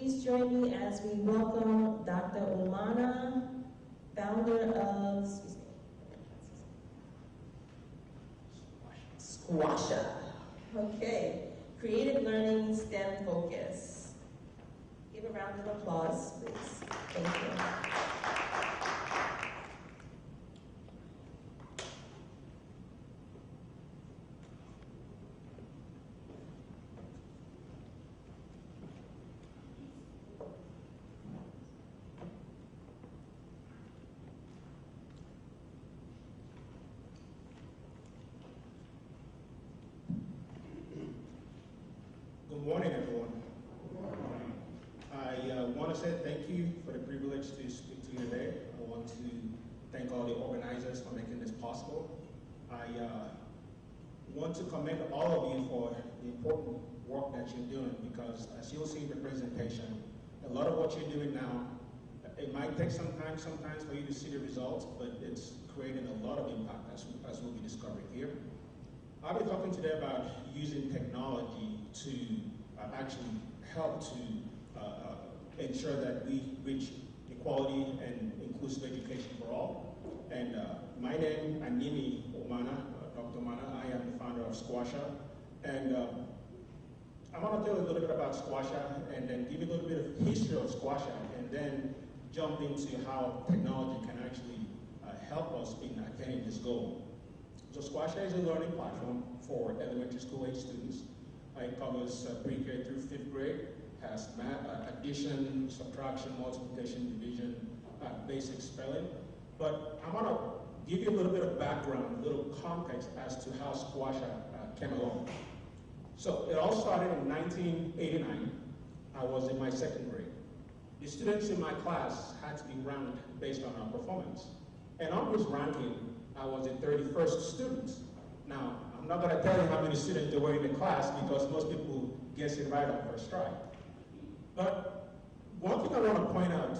please join me as we welcome Dr. Umana, founder of Sqooasha. Okay, Creative Learning STEM Focus. Give a round of applause, please. Thank you. Good morning, everyone. I want to say thank you for the privilege to speak to you today. I want to thank all the organizers for making this possible. I want to commend all of you for the important work that you're doing, because as you'll see in the presentation, a lot of what you're doing now, it might take some time sometimes for you to see the results, but it's creating a lot of impact as we'll be discovering here. I'll be talking today about using technology to actually help to ensure that we reach equality and inclusive education for all. And my name, Aniemi, Umana, Dr. Umana. I am the founder of Sqooasha. And I'm going to tell you a little bit about Sqooasha and then give you a little bit of history of Sqooasha, and then jump into how technology can actually help us in attaining this goal. So Sqooasha is a learning platform for elementary school age students. It covers pre-K through 5th grade, has math, addition, subtraction, multiplication, division, basic spelling. But I'm gonna give you a little bit of background, a little context as to how Sqooasha came along. So it all started in 1989. I was in my 2nd grade. The students in my class had to be ranked based on our performance. And on this ranking, I was the 31st student. Now, I'm not going to tell you how many students there were in the class, because most people guess it right on first try. But one thing I want to point out,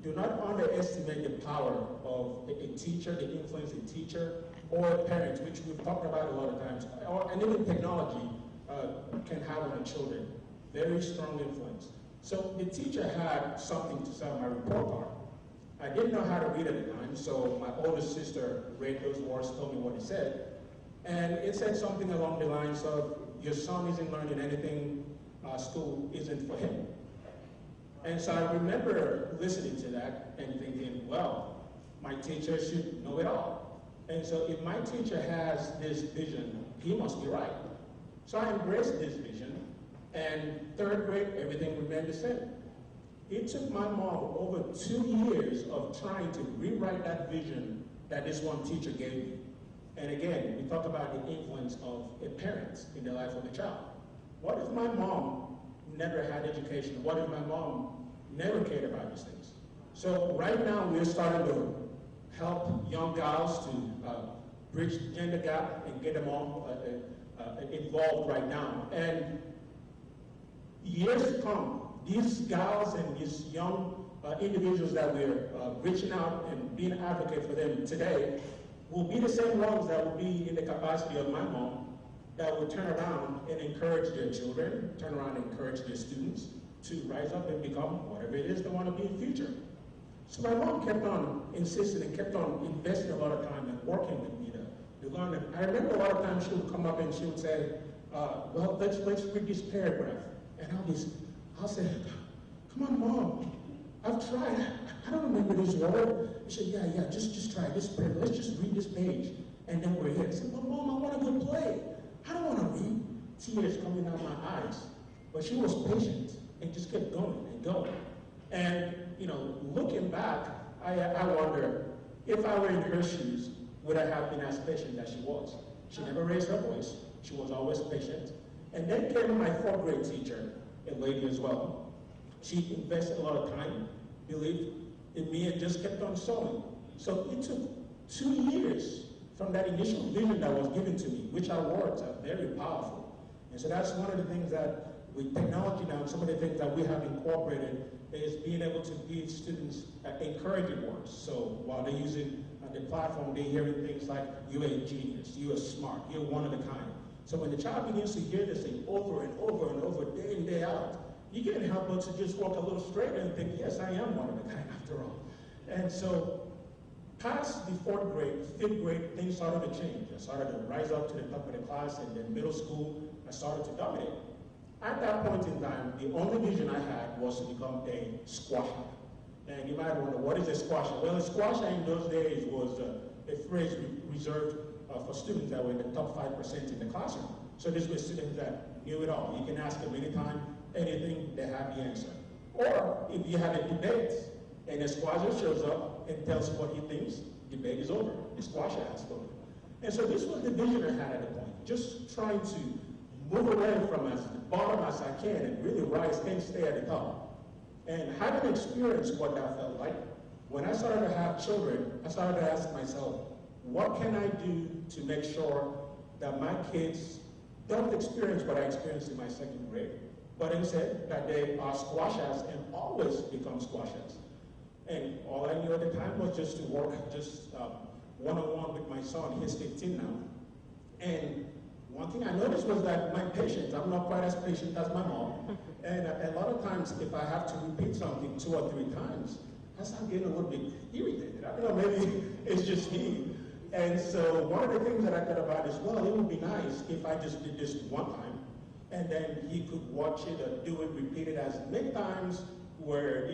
do not underestimate the power of a teacher, the influence a teacher or a parent, which we've talked about a lot of times, and even technology can have on the children. Very strong influence. So the teacher had something to say on my report card. I didn't know how to read at the time, so my older sister read those words, told me what it said. And it said something along the lines of, your son isn't learning anything, school isn't for him. And so I remember listening to that and thinking, well, my teacher should know it all. And so if my teacher has this vision, he must be right. So I embraced this vision, and 3rd grade, everything remained the same. It took my mom over 2 years of trying to rewrite that vision that this one teacher gave me. And again, we talk about the influence of a parent in the life of a child. What if my mom never had education? What if my mom never cared about these things? So right now, we're starting to help young gals to bridge the gender gap and get them all involved right now. And years to come, these gals and these young individuals that we're reaching out and being an advocate for them today will be the same ones that will be in the capacity of my mom, that will turn around and encourage their children, turn around and encourage their students to rise up and become whatever it is they want to be in the future. So my mom kept on insisting and kept on investing a lot of time and working with me to learn it. I remember a lot of times she would come up and she would say, well, let's read this paragraph. And I'll say, come on, Mom, I've tried. I don't remember this word. She said, yeah, just try this paragraph. Let's just read this page, and then we're here. I said, but Mom, I want to go play. I don't want to read. Tears coming out my eyes. But she was patient and just kept going and going. And, you know, looking back, I wonder, if I were in her shoes, would I have been as patient as she was? She never raised her voice. She was always patient. And then came my 4th grade teacher, a lady as well. She invested a lot of time, believed in me, and just kept on sewing. So it took 2 years from that initial vision that was given to me, which our words are very powerful. And so that's one of the things that with technology now, some of the things that we have incorporated is being able to give students encouraging words. So while they're using the platform, they're hearing things like, you're a genius, you're smart, you're one of a kind. So when the child begins to hear this thing over and over and over, day in, day out, you can't help but to just walk a little straighter and think, yes, I am one of a kind after all. And so, past the 4th grade, 5th grade, things started to change. I started to rise up to the top of the class, and then middle school, I started to dominate. At that point in time, the only vision I had was to become a Sqooasha. And you might wonder, what is a Sqooasha? Well, a Sqooasha in those days was a phrase reserved for students that were in the top 5% in the classroom. So these were students that knew it all. You can ask them anytime, anything, they have the answer. Or if you had a debate, and a Sqooasha shows up and tells you what he thinks, debate is over. The Sqooasha has spoken. And so this was the vision I had at the point, just trying to move away from as the bottom as I can and really rise and stay at the top. And having experienced what that felt like, when I started to have children, I started to ask myself, what can I do to make sure that my kids don't experience what I experienced in my 2nd grade, but instead that they are Sqooashas and always become Sqooashas. And all I knew at the time was just to work one-on-one with my son. He's 15 now. And one thing I noticed was that my patience, I'm not quite as patient as my mom. And a lot of times, if I have to repeat something 2 or 3 times, I start getting a little bit irritated. I don't know, maybe it's just me. And so one of the things that I thought about is, well, it would be nice if I just did this one time, and then he could watch it or do it, repeat it as many times where,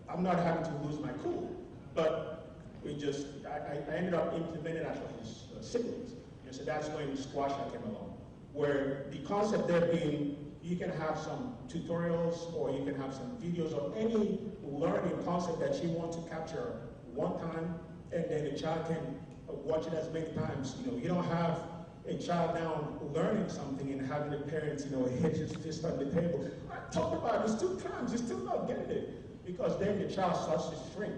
I'm not having to lose my cool. But I ended up implementing actually his siblings. And so that's when Sqooasha came along, where the concept there being, you can have some tutorials or you can have some videos of any learning concept that you want to capture one time, and then the child can watch it as many times. You don't have a child now learning something and having the parents, hit his fist on the table. I talked about this 2 times, he's still not getting it. Because then the child starts to shrink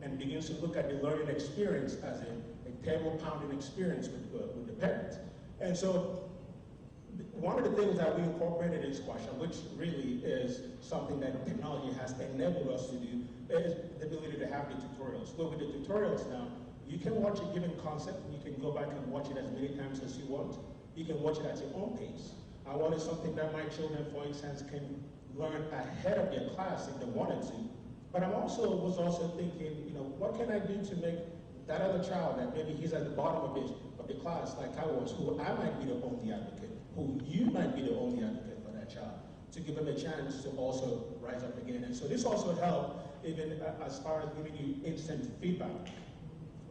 and begins to look at the learning experience as a table-pounding experience with the parents. And so one of the things that we incorporated in Sqooasha, which really is something that technology has enabled us to do, is the ability to have the tutorials. But with the tutorials now, you can watch a given concept, and you can go back and watch it as many times as you want. You can watch it at your own pace. I wanted something that my children, for instance, can learn ahead of their class if they wanted to. But I was also thinking, what can I do to make that other child that maybe he's at the bottom of the class like I was, who I might be the only advocate, who you might be the only advocate for that child, to give them a chance to also rise up again. And so this also helped even as far as giving you instant feedback.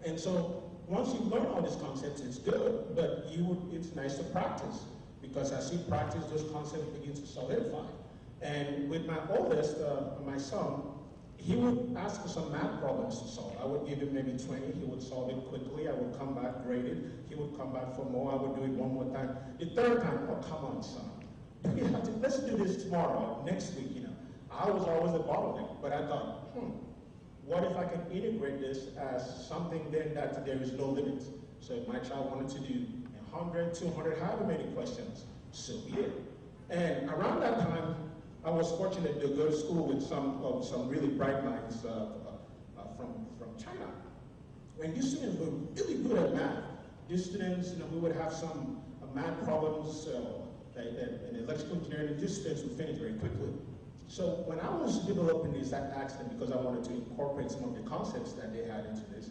And so once you learn all these concepts, it's good, but it's nice to practice, because as you practice, those concepts begin to solidify. And with my oldest, my son, he would ask for some math problems to solve. I would give him maybe 20, he would solve it quickly, I would come back graded, he would come back for more, I would do it one more time. The 3rd time, oh, come on, son. Let's do this tomorrow, next week, I was always the bottleneck, but I thought, what if I can integrate this as something then that there is no limit? So if my child wanted to do 100, 200, however many questions, so be it. And around that time, I was fortunate to go to school with some really bright minds from China. And these students were really good at math. These students, we would have some math problems in electrical engineering. These students would finish very quickly. So when I was developing this, I asked them, because I wanted to incorporate some of the concepts that they had into this,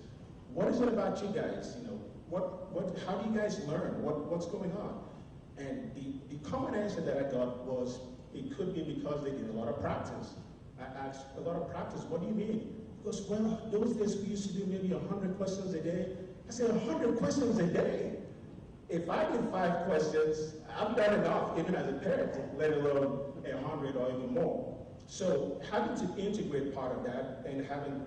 what is it about you guys? How do you guys learn? What's going on? And the common answer that I got was, it could be because they did a lot of practice. I asked, a lot of practice, what do you mean? He goes, well, those days we used to do maybe 100 questions a day. I said, 100 questions a day? If I did 5 questions, I've done enough, even as a parent, let alone 100 or even more. So having to integrate part of that and having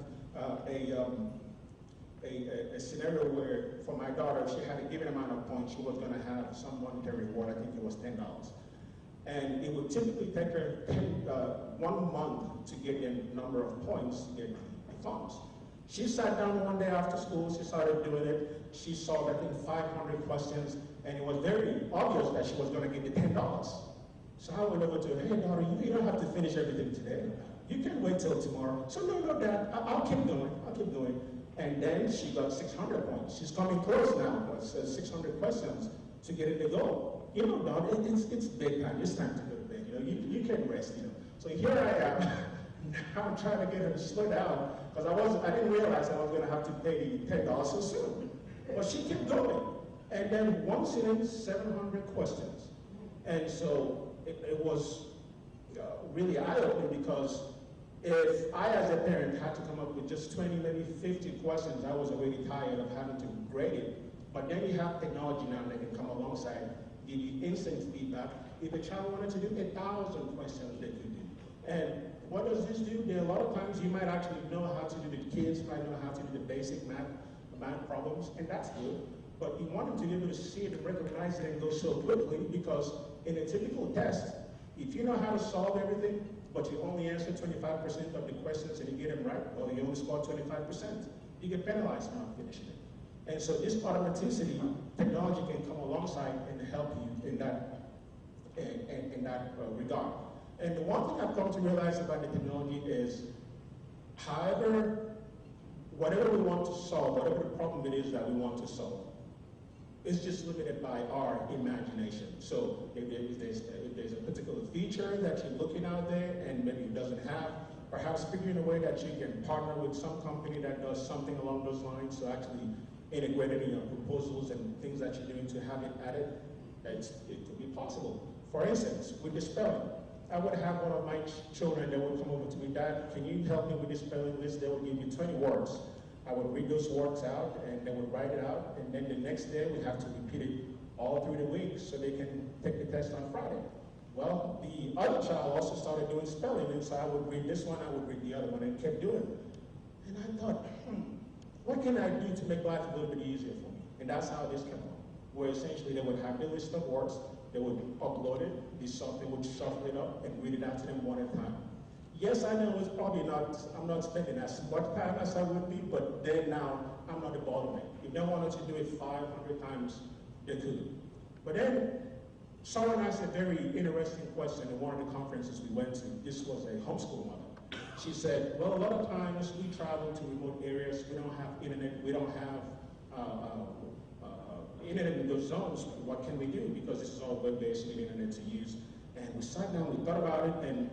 a scenario where, for my daughter, she had a given amount of points, she was going to have some monetary reward. I think it was $10. And it would typically take her 1 month to get the number of points to get the funds. She sat down one day after school, she started doing it. She solved, I think, 500 questions, and it was very obvious that she was going to get the $10. So I went over to her, hey, daughter, you don't have to finish everything today. You can wait till tomorrow. So no, Dad, I'll keep going. And then she got 600 points. She's coming close now. It's 600 questions to get it to go. Dad, it's bedtime. It's time to go to bed. you can rest, So here I am, now I'm trying to get her to slow down, because I didn't realize I was going to have to pay the $10 so soon. But she kept going. And then one sitting, 700 questions. And so it was really eye-opening, because if I, as a parent, had to come up with just 20, maybe 50 questions, I was already tired of having to grade it. But then you have technology now that can come alongside, give you instant feedback. If a child wanted to do 1,000 questions, they could do. And what does this do? There are a lot of times you might actually know how to do, the kids might know how to do the basic math problems, and that's good. But you want them to be able to see it and recognize it and go so quickly, because in a typical test, if you know how to solve everything, but you only answer 25% of the questions and you get them right, or you only score 25%, you get penalized for not finishing it. And so this automaticity, technology can come alongside and help you in that regard. And the one thing I've come to realize about the technology is, however, whatever we want to solve, whatever the problem it is that we want to solve, it's just limited by our imagination. So if there's a particular feature that you're looking out there and maybe it doesn't have, perhaps figuring a way that you can partner with some company that does something along those lines, so actually integrating your proposals and things that you're doing to have it added, it could be possible. For instance, with the spelling, I would have one of my children that would come over to me, Dad, can you help me with the spelling list? They would give me 20 words. I would read those words out, and they would write it out, and then the next day we have to repeat it all through the week so they can take the test on Friday. Well, the other child also started doing spelling, and so I would read this one, I would read the other one, and kept doing it. And I thought, what can I do to make life a little bit easier for me? And that's how this came up, where essentially they would have the list of words, they would upload it, the software would shuffle it up and read it out to them one at a time. Yes, I know it's probably not, I'm not spending as much time as I would be, but then now I'm not the bottleneck. If they wanted to do it 500 times, they could. But then someone asked a very interesting question in one of the conferences we went to. This was a homeschool mother. She said, well, a lot of times we travel to remote areas, we don't have internet, we don't have internet in those zones. What can we do? Because this is all web-based, we need internet to use. And we sat down, we thought about it, and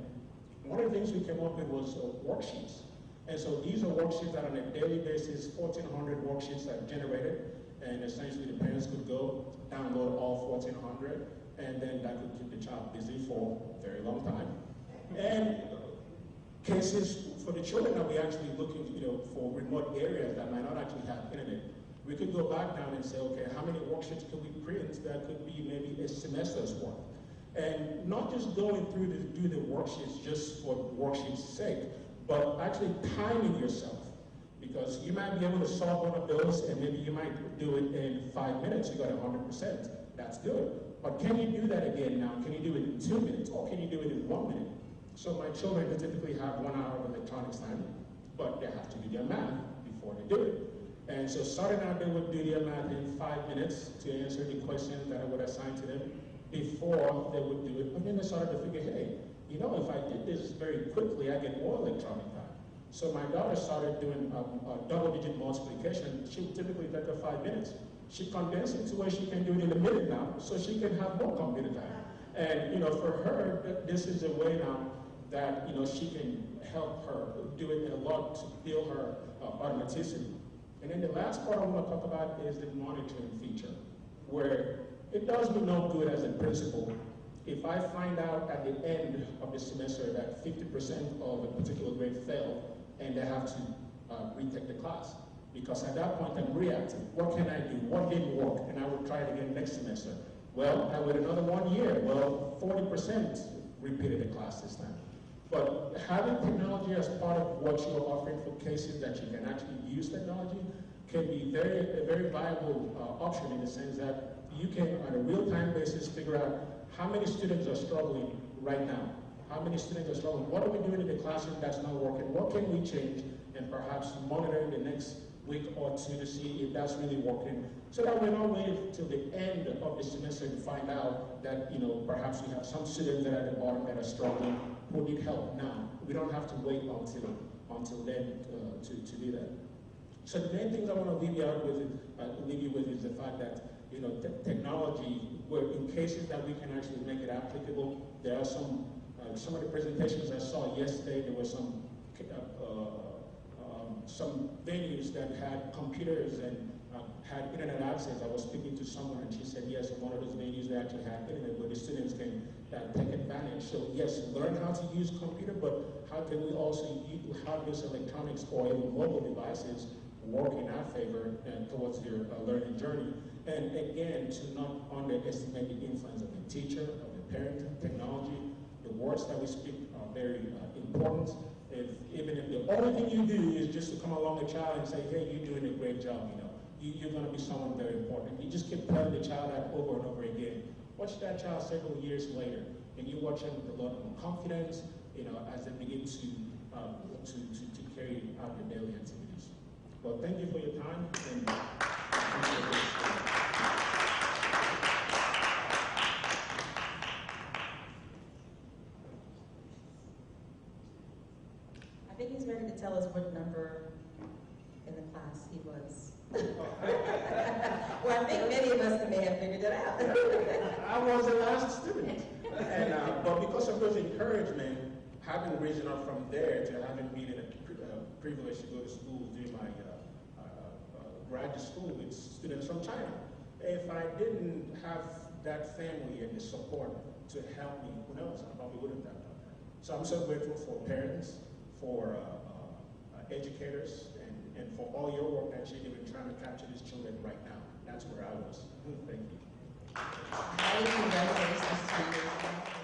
one of the things we came up with was worksheets. And so these are worksheets that on a daily basis, 1,400 worksheets are generated, and essentially the parents could go download all 1,400, and then that could keep the child busy for a very long time. And cases for the children that we actually looking, for remote areas that might not actually have internet, we could go back down and say, okay, how many worksheets could we print that could be maybe a semester's worth? And not just going through to do the worksheets just for worksheets' sake, but actually timing yourself. Because you might be able to solve one of those, and maybe you might do it in 5 minutes, you got 100%. That's good. But can you do that again now? Can you do it in 2 minutes, or can you do it in 1 minute? So my children typically have 1 hour of electronics time, but they have to do their math before they do it. And so starting out, they would do their math in 5 minutes to answer the questions that I would assign to them before they would do it. And then they started to figure, hey, if I did this very quickly, I get more electronic time. So my daughter started doing a double-digit multiplication. She would typically take her 5 minutes. She condensed it to where she can do it in a minute now, so she can have more computer time. And for her, this is a way now that she can help her do it a lot to build her automaticity. And then the last part I want to talk about is the monitoring feature, where it does me no good as a principal if I find out at the end of the semester that 50% of a particular grade failed and they have to retake the class. Because at that point I'm reactive. What can I do? What didn't work? And I will try it again next semester. Well, I wait another 1 year. Well, 40% repeated the class this time. But having technology as part of what you're offering for cases that you can actually use technology can be a very viable option, in the sense that you can, on a real-time basis, figure out how many students are struggling right now. How many students are struggling? What are we doing in the classroom that's not working? What can we change? And perhaps monitor in the next week or two to see if that's really working, so that we're not waiting till the end of the semester to find out that perhaps we have some students that are at the bottom that are struggling who need help now. We don't have to wait until then to do that. So the main things I want to leave you with is the fact that technology where in cases that we can actually make it applicable, there are some of the presentations I saw yesterday, there were some venues that had computers and had internet access. I was speaking to someone and she said, yes, in one of those venues they actually have internet where the students can take advantage. So yes, learn how to use computer, but how can we also have these electronics or even mobile devices work in our favor and towards their learning journey? And again, to not underestimate the influence of the teacher, of the parent, technology. The words that we speak are very important. Even if the only thing you do is just to come along the child and say, hey, you're doing a great job, you know, you're going to be someone very important. You just keep telling the child that over and over again. Watch that child several years later, and you watch them with a lot more confidence, you know, as they begin to carry out their daily activities. Well, thank you for your time. And I think he's ready to tell us what number in the class he was. Well, I think many of us may have figured it out. I was the last student. And, but because of those encouragement, having risen up from there to having been a privilege to go to school, do my graduate school with students from China. If I didn't have that family and the support to help me, who knows, I probably wouldn't have done that. So I'm so grateful for parents, for educators, and for all your work that you're doing trying to capture these children right now. That's where I was. Thank you. Congratulations to you.